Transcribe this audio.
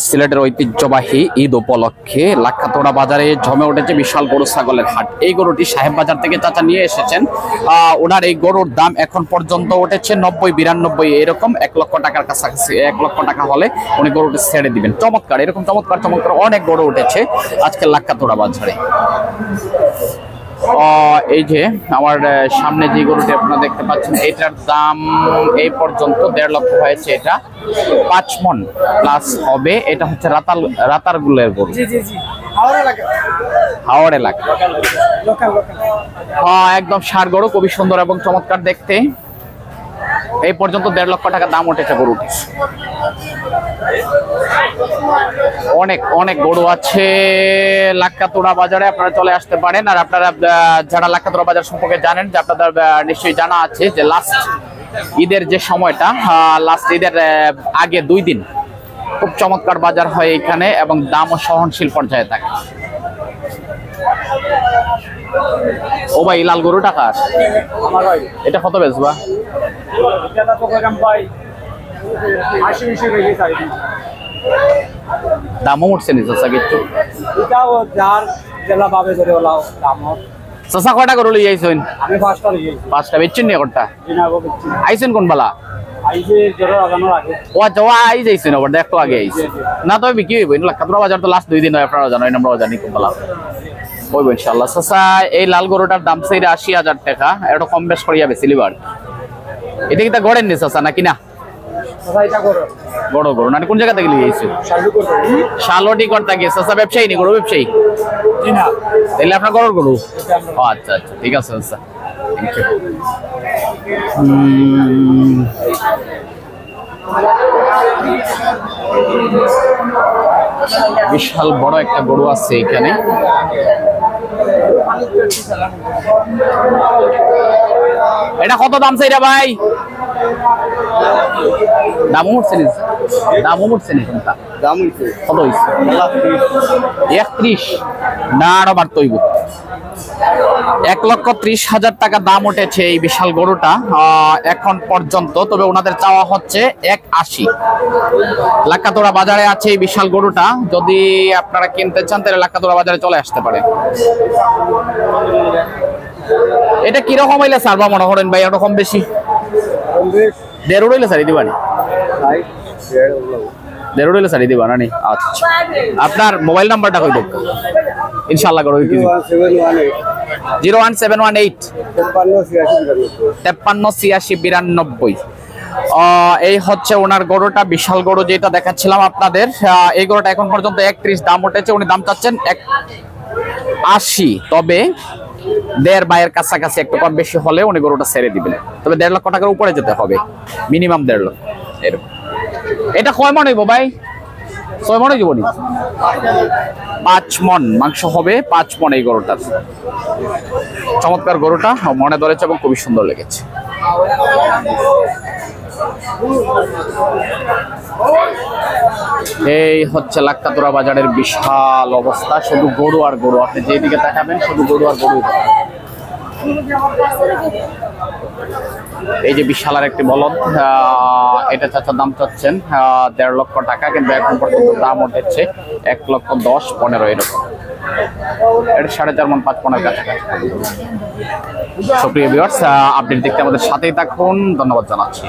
সিলেটের ঐতিহ্যবাহী ঈদ উপলক্ষে লাক্ষাতোড়া বাজারে জমে উঠেছে বিশাল গরু ছাগলের হাট। এই গরুটি সাহেব বাজার থেকে চাচা নিয়ে এসেছেন। ওনার এই গরুর দাম এখন পর্যন্ত উঠেছে 90-92 এরকম, 1 লক্ষ টাকার কাছাকাছি। 1 লক্ষ টাকা হলে উনি গরুটি ছেড়ে দিবেন। চমৎকার, এরকম চমৎকার চমৎকার অনেক গরু উঠেছে আজকে লাক্ষাতোড়া বাজারে। এই যে আমার সামনে যে গরুটি আপনারা দেখতে পাচ্ছেন, এটার দাম এই পর্যন্ত 1.5 লক্ষ হয়েছে। এটা 5 মণ প্লাস হবে। এটা হচ্ছে রাতারগুলের গরু, হাওড় এলাকা। একদম ষাঁড় গরু, খুবই সুন্দর এবং চমৎকার দেখতে। এই পর্যন্ত 1.5 লক্ষ টাকা দাম উঠেছে গরুটি। অনেক অনেক গরু আছে লাক্ষাতোড়া বাজারে, আপনারা চলে আসতে পারেন। আর আপনারা যারা লাক্ষাতোড়া বাজার সম্পর্কে জানেন, যে আপনাদের নিশ্চয়ই জানা আছে যে লাস্ট ঈদের যে সময়টা, লাস্ট ঈদের আগে 2 দিন খুব চমৎকার বাজার হয় এখানে এবং দামও সহনশীল পর্যায়ে থাকে। ও ভাই, লাল গরু টাকা এটা কত বেচবা? দামও উঠছে নি চাচা কিছু? চাচা কয়টা গরু লিয়ে আইছেন? আমি 5টা বেচছেন নি? একটা আইছেন কোন বেলা? একটু আগে আইছে না, তবে বিক্রি হইব লাক্ষাতোড়া বাজার তো লাস্ট 2 দিন হয়, আপনারা জানেন, আমরা জানি কোন বেলা হইব ইনশাআল্লাহ। চাচা এই লাল গরুটার দাম চাইরা 80,000 টাকা, এটা কম বেশ করিয়া বেচিলিবার। এটা কি তা গড়েন নি চাচা নাকি না? বড় গরু না? কোন জায়গা থেকে লিয়ে আইছে? শালটি করতে গিয়েছে। চাচা ব্যবসায়ী নি? গরু ব্যবসায়ী? তাহলে আপনার গরুর গরু? আচ্ছা আচ্ছা, ঠিক আছে চাচা, বিশাল বড় একটা গরু আছে এখানে। এটা কত দাম চাইরা ভাই? দাম উঠছে নি? কত হয়েছে? 31 না, আরো বাড়তে হইব। 1,30,000 টাকা দাম উঠেছে এই বিশাল গরুটা এখন পর্যন্ত। তবে ওনাদের চাওয়া হচ্ছে 1,80। লাক্ষাতোড়া বাজারে আছে এই বিশাল গরুটা। যদি আপনারা কিনতে চান তাহলে লাক্ষাতোড়া বাজারে চলে আসতে পারে। এটা কিরকম হইলে সারবা মনে করেন ভাই? ওরকম বেশি 1.5 হইলে সারি দিবানি? 1.5 হইলে সারি দিবা না? আচ্ছা, আপনার মোবাইল নাম্বারটা কই দেব ইনশাআল্লাহ? করো 01718 538692। এই হচ্ছে ওনার গরুটা, বিশাল গরু যেটা দেখাচ্ছিলাম আপনাদের। এই গরুটা এখন পর্যন্ত 31 দাম উঠেছে। উনি দাম চাচ্ছেন 1,80। তবে 1.5 কাছাকাছি, একটু কম বেশি হলে উনি গরুটা ছেড়ে দিবেন। তবে 1.5 লক্ষ টাকার উপরে যেতে হবে, মিনিমাম 1.5 লক্ষ এরকম। এটা কয় মণ হইব ভাই? 6 মণ হইব নি? 5 মণ মাংস হবে, 5 মণ এই গরুটার। চমৎকার গরুটা মনে ধরেছে এবং খুবই সুন্দর লেগেছে। এই হচ্ছে লাক্ষাতোড়া বাজারের বিশাল অবস্থা, শুধু গরু আর গরু। আপনি যেদিকে তাকাবেন শুধু গরু আর গরু। এই যে বিশাল আর একটি বলদ, এটা চাচার দাম চাচ্ছেন 1.5 লক্ষ টাকা, কিন্তু এখন পর্যন্ত দাম উঠেছে 1,10,15 এরকম। এটা 4.5 মণ 5 মণের কাছাকাছি। সুপ্রিয় ভিউয়ার্স, আপডেট দেখতে আমাদের সাথেই থাকুন। ধন্যবাদ জানাচ্ছি।